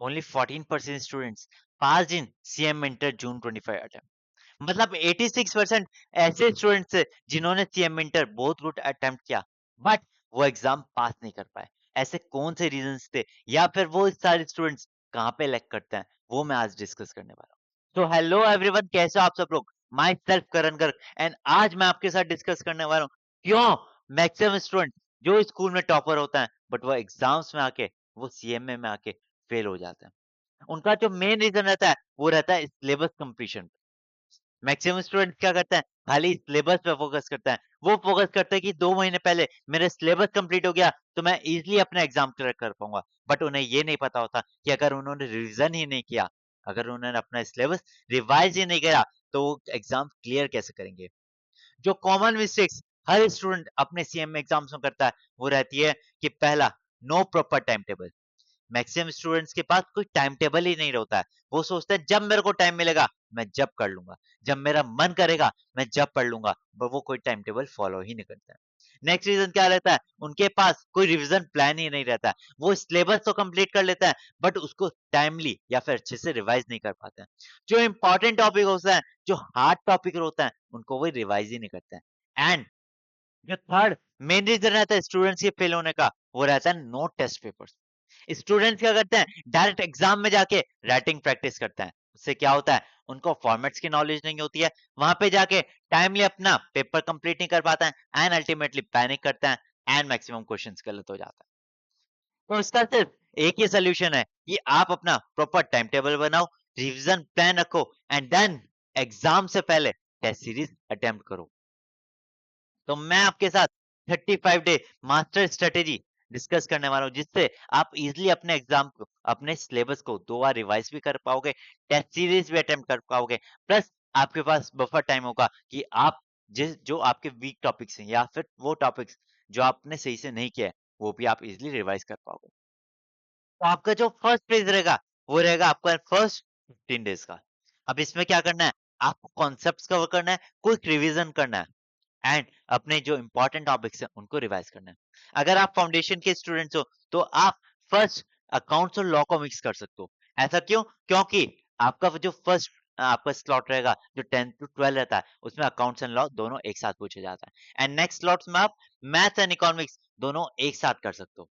Only 14% students pass इन CM inter जून 25 attempt. मतलब 86% ऐसे students थे जिन्होंने सीएम इंटर बहुत गुड अटेम्प्ट किया, बट वो एग्जाम पास नहीं कर पाए। ऐसे कौन से रीजंस थे, या फिर वो सारे स्टूडेंट्स कहाँ पे लैक करते हैं, वो मैं आज डिस्कस करने वाला हूँ। तो हेलो एवरीवन, कैसे हो आप सब लोग? My self Karan Garg, and आज मैं आपके साथ डिस्कस करने वाला हूँ क्यों मैक्सिमम स्टूडेंट जो स्कूल में टॉपर होता है बट वो एग्जाम्स में आके, वो सीएमए में आके फेल हो जाते हैं। उनका जो मेन रीजन रहता है वो रहता है सिलेबस कंप्लीशन। मैक्सिमम स्टूडेंट क्या करते हैं, खाली सिलेबस पे फोकस करते हैं। वो फोकस करते हैं कि 2 महीने पहले मेरा सिलेबस कंप्लीट हो गया तो मैं इजीली अपना एग्जाम क्लियर कर पाऊंगा। बट उन्हें ये नहीं पता होता कि अगर उन्होंने रिवीजन ही नहीं किया, अगर उन्होंने अपना सिलेबस रिवाइज ही नहीं किया, तो वो एग्जाम क्लियर कैसे करेंगे। जो कॉमन मिस्टेक्स हर स्टूडेंट अपने सीएम एग्जाम्स में करता है वो रहती है कि पहला, no proper time table. Maximum students के पास कोई टाइम टेबल ही नहीं होता है। वो सोचते हैं जब मेरे को टाइम मिलेगा मैं जब कर लूंगा, जब मेरा मन करेगा मैं जब पढ़ लूंगा, पर वो कोई टाइम टेबल फॉलो ही नहीं करते हैं। नेक्स्ट रीजन क्या रहता है, उनके पास कोई रिवीजन प्लान ही नहीं रहता है। वो सिलेबस तो कंप्लीट कर लेते हैं बट उसको टाइमली या फिर अच्छे से रिवाइज नहीं कर पाते हैं। जो इंपॉर्टेंट टॉपिक होता है, जो हार्ड टॉपिक होता है, उनको वो रिवाइज ही नहीं करते हैं। एंड जो थर्ड मेन रीजन रहता है स्टूडेंट्स के फेल होने का, वो रहता है नो टेस्ट पेपर्स। स्टूडेंट्स क्या करते हैं, डायरेक्ट एग्जाम में जाके राइटिंग प्रैक्टिस करते हैं। उससे क्या होता है, उनको फॉर्मेट्स की नॉलेज नहीं होती है, वहां पे जाके टाइमली अपना पेपर कंप्लीट नहीं कर पाता है, एंड अल्टीमेटली पैनिक करते हैं, एंड मैक्सिमम क्वेश्चंस गलत हो जाता है। तो इसका सिर्फ एक ही सोल्यूशन है कि आप अपना प्रॉपर टाइम टेबल बनाओ, रिवीजन प्लान रखो, एंड देन एग्जाम से पहले टेस्ट सीरीज अटेम्प्ट करो। तो मैं आपके साथ 35 डे मास्टर स्ट्रेटेजी डिस्कस करने वाला हूँ, जिससे आप इजीली अपने एग्जाम को, अपने सिलेबस को 2 बार रिवाइज भी कर पाओगे, टेस्ट सीरीज भी अटेम्प्ट कर पाओगे, प्लस आपके पास बफर टाइम होगा कि आप जिस जो आपके वीक टॉपिक्स हैं या फिर वो टॉपिक्स जो आपने सही से नहीं किया है, वो भी आप इजीली रिवाइज कर पाओगे। तो आपका जो फर्स्ट फेज रहेगा, वो रहेगा आपका फर्स्ट 15 डेज का। अब इसमें क्या करना है, आपको कॉन्सेप्ट्स कवर करना है, क्विक रिवीजन करना है, एंड अपने जो इंपॉर्टेंट टॉपिक्स हैं उनको रिवाइज करना है। अगर आप फाउंडेशन के स्टूडेंट्स हो तो आप फर्स्ट अकाउंट्स और लॉ को मिक्स कर सकते हो। ऐसा क्यों? क्योंकि आपका वो जो फर्स्ट आपका स्लॉट रहेगा जो 10 टू 12 रहता है, उसमें अकाउंट्स एंड लॉ दोनों एक साथ पूछा जाता है, एंड नेक्स्ट स्लॉट्स में आप मैथ्स एंड इकोनॉमिक्स दोनों एक साथ कर सकते हो।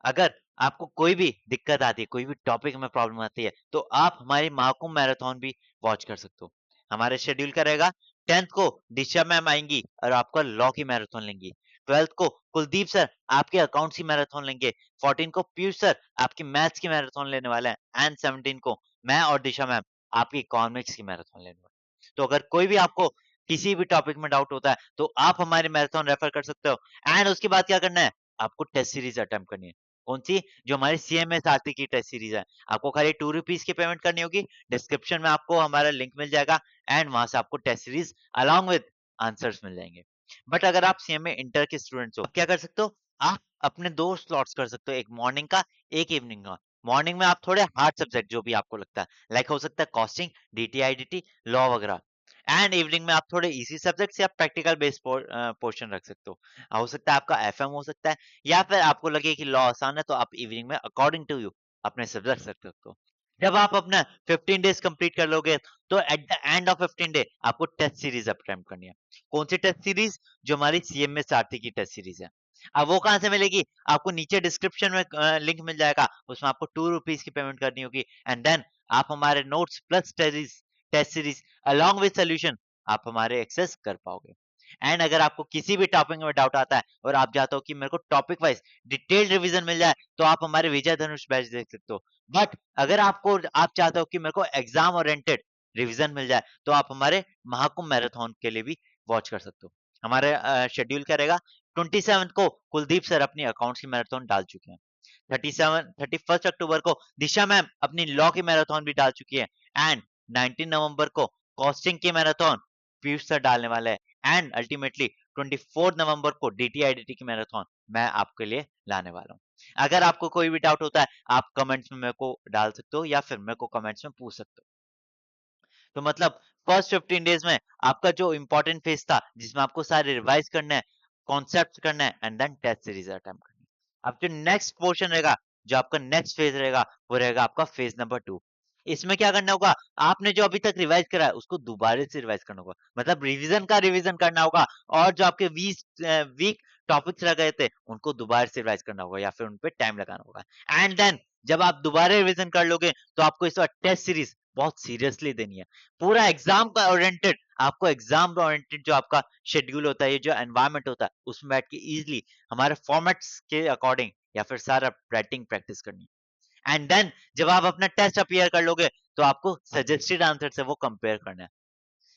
अगर आपको कोई भी दिक्कत आती है, कोई भी टॉपिक में प्रॉब्लम आती है, तो आप हमारी महाकुंभ मैराथन भी वॉच कर सकते हो। हमारा शेड्यूल क्या रहेगा, 10th को दिशा मैम आएंगी और आपका लॉ की मैराथन लेंगी। 12th को कुलदीप सर आपके अकाउंट्स की मैराथन लेंगे। 14 को पीयूष सर आपकी मैथ्स की मैराथन लेने वाले हैं, एंड 17 को मैं और दिशा मैम आपकी इकोनॉमिक्स की मैराथन लेने वाले हैं। तो अगर कोई भी आपको किसी भी टॉपिक में डाउट होता है तो आप हमारे मैराथन रेफर कर सकते हो। एंड उसके बाद क्या करना है, आपको टेस्ट सीरीज अटेम्प्ट करनी है। कौन सी? जो हमारी सीएमएस आरती की टेस्ट सीरीज है। आपको खाली 2 रुपीस की पेमेंट करनी होगी। डिस्क्रिप्शन में आपको हमारा लिंक मिल जाएगा, एंड वहां से आपको test series along with answers मिल जाएंगे। बट अगर आप सीएमए इंटर के स्टूडेंट्स हो, आप क्या कर सकते हो, आप अपने 2 स्लॉट्स कर सकते हो, एक मॉर्निंग का, एक इवनिंग का। मॉर्निंग में आप थोड़े हार्ड सब्जेक्ट जो भी आपको लगता है, लाइक हो सकता है कॉस्टिंग, डीटीआईडीटी, लॉ वगैरह, एंड इवनिंग में आप थोड़े इजी सब्जेक्ट्स या प्रैक्टिकल बेस्ड पोर्शन रख सकते हो। हो सकता है आपका एफएम हो सकता है, या फिर आपको लगे कि लॉ आसान है तो आप इवनिंग में अकॉर्डिंग टू यू अपने सब्जेक्ट रख सकते हो। जब आप अपना 15 डेज कंप्लीट कर लोगे तो at the end of 15 day आपको टेस्ट सीरीज अटेम्प्ट करनी है। कौन सी टेस्ट सीरीज? जो हमारी सीएमएस आरती की टेस्ट सीरीज है। अब वो कहाँ से मिलेगी? आपको नीचे डिस्क्रिप्शन में लिंक मिल जाएगा, उसमें आपको 2 रुपीस की पेमेंट करनी होगी, एंड देन आप हमारे notes plus test series along with solution आप हमारे एक्सेस कर पाओगे। एंड अगर आपको किसी भी टॉपिक में डाउट आता है और आप चाहते हो कि मेरे को टॉपिक वाइज डिटेल्ड रिवीजन मिल जाए, तो आप हमारे विजय धनुष बैच देख सकते हो। बट अगर आप चाहते हो कि मेरे को एग्जाम ओरिएंटेड रिवीजन मिल जाए, तो आप हमारे महाकुंभ मैराथन के लिए भी वॉच कर सकते हो। हमारे शेड्यूल क्या रहेगा, 27 को कुलदीप सर अपनी अकाउंट्स की मैराथन डाल चुके हैं। 31 अक्टूबर को दिशा मैम अपनी लॉ की मैराथन भी डाल चुकी है, एंड 19 नवंबर को कॉस्टिंग की मैराथन पीयूष सर डालने वाले हैं, एंड अल्टीमेटली 24 नवंबर को डीटीआईडीटी की मैराथन मैं आपके लिए लाने वाला हूँ। अगर आपको कोई भी डाउट होता है, आप कमेंट्स में मेरे को डाल सकते हो या फिर मेरे को कमेंट्स में पूछ सकते हो। तो मतलब फर्स्ट 15 डेज में आपका जो इंपॉर्टेंट फेज था, जिसमें आपको सारे रिवाइज करना है, कॉन्सेप्ट करना है, and then test series attempt करनी है। अब जो नेक्स्ट पोर्शन रहेगा, जो आपका नेक्स्ट फेज रहेगा वो रहेगा आपका फेज नंबर 2। इसमें क्या करना होगा, आपने जो अभी तक रिवाइज करा है उसको दोबारा से रिवाइज करना होगा, मतलब रिवीजन का रिवीजन करना होगा। और जो आपके वीक टॉपिक्स रह गए थे उनको दोबारा से रिवाइज करना होगा या फिर उन पे टाइम लगाना होगा। एंड देन जब आप दोबारा रिवीजन कर लोगे तो आपको इस बार टेस्ट सीरीज बहुत सीरियसली देनी है, पूरा एग्जाम का ओरिएंटेड। आपको एग्जाम ओरिएंटेड जो आपका शेड्यूल होता है, ये जो एनवायरनमेंट होता है, उसमें बैठ के इजीली हमारे फॉर्मेट्स के अकॉर्डिंग या फिर सारा राइटिंग प्रैक्टिस करनी है। एंड देन जब आप अपना टेस्ट अपीयर कर लोगे तो आपको सजेस्टेड आंसर से वो कंपेयर करना है।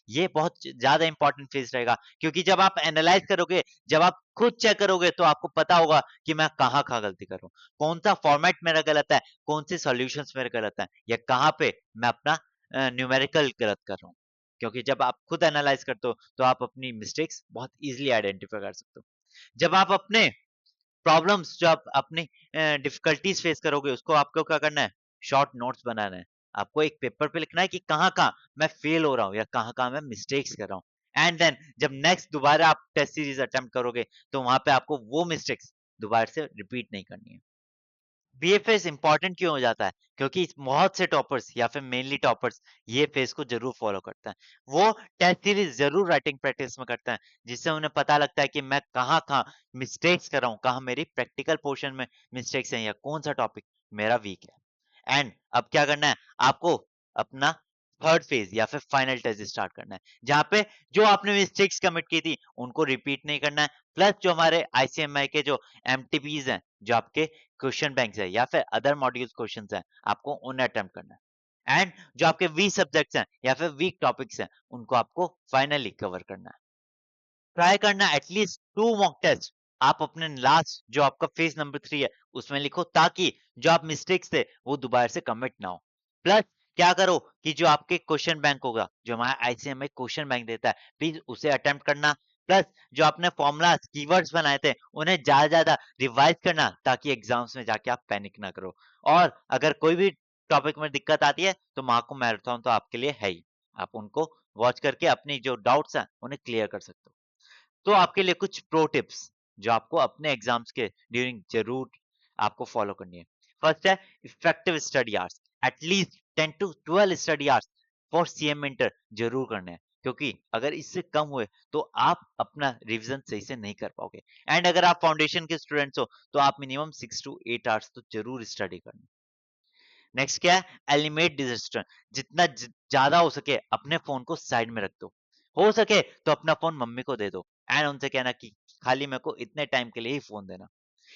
ये बहुत ज्यादा इंपॉर्टेंट फेज रहेगा, क्योंकि जब आप एनालाइज करोगे, जब आप खुद चेक करोगे तो आपको पता होगा कि मैं कहाँ कहाँ गलती कर रहा हूँ, कौन सा फॉर्मेट मेरा गलत है, कौन से सॉल्यूशंस मेरे गलत है, या कहाँ पे मैं अपना न्यूमेरिकल गलत कर रहा हूँ। क्योंकि जब आप खुद एनालाइज करते हो तो आप अपनी मिस्टेक्स बहुत इजीली आइडेंटिफाई कर सकते हो। जब आप अपने प्रॉब्लम्स, जो आप अपनी डिफिकल्टीज फेस करोगे, उसको आपको क्या करना है, शॉर्ट नोट्स बनाना है। आपको एक पेपर पे लिखना है कि कहाँ कहाँ मैं फेल हो रहा हूँ या कहाँ कहाँ मैं मिस्टेक्स कर रहा हूँ। एंड देन जब नेक्स्ट दोबारा आप टेस्ट सीरीज अटेम्प्ट करोगे तो वहां पे आपको वो मिस्टेक्स दोबारा से रिपीट नहीं करनी है। बीएफएस इंपॉर्टेंट क्यों हो जाता है? क्योंकि बहुत से टॉपर्स या फिर मेनली टॉपर्स ये फेस को जरूर फॉलो करते हैं। वो टेस्ट सीरीज जरूर राइटिंग प्रैक्टिस में करते हैं, जिससे उन्हें पता लगता है कि मैं कहाँ कहाँ मिस्टेक्स कर रहा हूँ, कहाँ मेरी प्रैक्टिकल पोर्शन में मिस्टेक्स हैं या कौन सा टॉपिक मेरा वीक है। एंड अब क्या करना है, आपको अपना थर्ड फेज या फिर फाइनल टेस्ट स्टार्ट करना है, जहाँ पे जो आपने मिस्टेक्स कमिट की थी उनको रिपीट नहीं करना है। प्लस जो हमारे आईसीएमआई के जो एमटीपीज हैं, जो आपके क्वेश्चन बैंक है या फिर अदर मॉड्यूल्स क्वेश्चंस हैं, आपको उन्हें अटेम्प्ट करना है। एंड जो आपके वीक सब्जेक्ट्स हैं या फिर वीक टॉपिक्स हैं, उनको आपको फाइनली कवर करना है। ट्राई करना एटलीस्ट 2 मॉक टेस्ट आप अपने लास्ट जो आपका फेज नंबर 3 है उसमें लिखो, ताकि जो आप मिस्टेक्स थे वो दोबारा से कमिट ना हो। प्लस क्या करो कि जो आपके क्वेश्चन बैंक होगा, जो हमारा आईसीएमआई क्वेश्चन बैंक देता है, प्लीज उसे अटेम्प्ट करना। प्लस जो आपने फॉर्मूलाज कीवर्ड्स बनाए थे उन्हें ज्यादा ज्यादा रिवाइज करना, ताकि एग्जाम्स में जाके आप पैनिक ना करो। और अगर कोई भी टॉपिक में दिक्कत आती है तो महाकुंभ मैराथन तो आपके लिए है ही, आप उनको वॉच करके अपनी जो डाउट्स हैं उन्हें क्लियर कर सकते हो। तो आपके लिए कुछ प्रो टिप्स जो आपको अपने एग्जाम्स के ड्यूरिंग जरूर आपको फॉलो करनी है। फर्स्ट है effective study hours, at least 10 to 12 study hours for CM inter जरूर करने हैं, क्योंकि अगर इससे कम हुए तो आप अपना रिवीजन सही से नहीं कर पाओगे। एंड अगर आप फाउंडेशन के स्टूडेंट्स हो तो आप मिनिमम 6 to 8 आवर्स तो जरूर स्टडी करना। नेक्स्ट क्या है, एलिमिनेट डिस्ट्रैक्शन, जितना ज्यादा हो सके अपने फोन को साइड में रख दो। हो सके तो अपना फोन मम्मी को दे दो एंड उनसे कहना कि खाली मेरे को इतने टाइम के लिए ही फोन देना।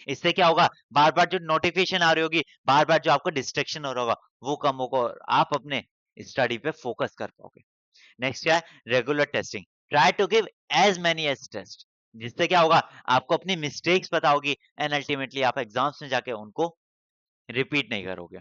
इससे क्या होगा, बार बार जो नोटिफिकेशन आ रही होगी, बार बार जो आपको डिस्ट्रैक्शन हो रहा होगा, वो कम होगा और आप अपने स्टडी पे फोकस कर पाओगे। नेक्स्ट क्या है, regular testing, try to give as many as test. जिससे क्या होगा, आपको अपनी मिस्टेक्स पता होगी एंड अल्टीमेटली आप एग्जाम्स में जाके उनको रिपीट नहीं करोगे।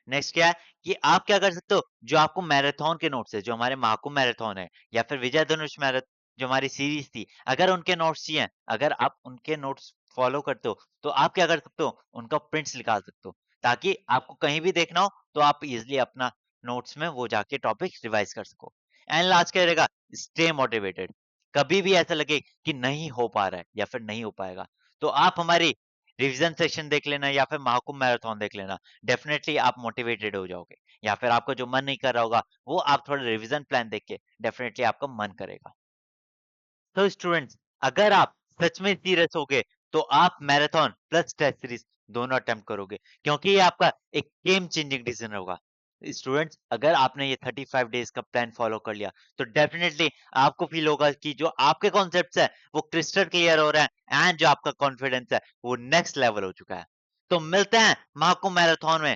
नेक्स्ट क्या है कि आप क्या कर सकते हो, जो आपको मैराथन के नोट्स है, जो हमारे महाकुंभ मैराथन है या फिर विजय धनुष मैराथन जो हमारी सीरीज थी, अगर उनके नोट्स चाहिए, अगर आप उनके नोट्स फॉलो करते हो तो आप क्या कर सकते हो, उनका प्रिंट्स निकाल सकते हो, ताकि आपको कहीं भी देखना हो तो आप इजिली अपना नोट्स में वो जाके टॉपिक रिवाइज कर सको। एंड लास्ट क्या रहेगा, स्टे मोटिवेटेड। कभी भी ऐसा लगे कि नहीं हो पा रहा है या फिर नहीं हो पाएगा, तो आप हमारी रिवीजन सेशन देख लेना या फिर महाकुंभ मैराथन देख लेना। डेफिनेटली आप मोटिवेटेड हो जाओगे, या फिर आपको जो मन नहीं कर रहा होगा वो आप थोड़ा रिवीजन प्लान देख के डेफिनेटली आपका मन करेगा। तो स्टूडेंट्स, अगर आप सच में सीरियस होगे तो आप मैराथन प्लस टेस्ट सीरीज दोनों अटेम्प्ट करोगे, क्योंकि ये आपका एक गेम चेंजिंग डिसीजन होगा। स्टूडेंट्स, अगर आपने ये 35 डेज का प्लान फॉलो कर लिया तो डेफिनेटली आपको फील होगा कि जो आपके कॉन्सेप्ट्स है वो क्रिस्टल क्लियर हो रहा है एंड जो आपका कॉन्फिडेंस है वो नेक्स्ट लेवल हो चुका है। तो मिलते हैं महाकुंभ मैराथन में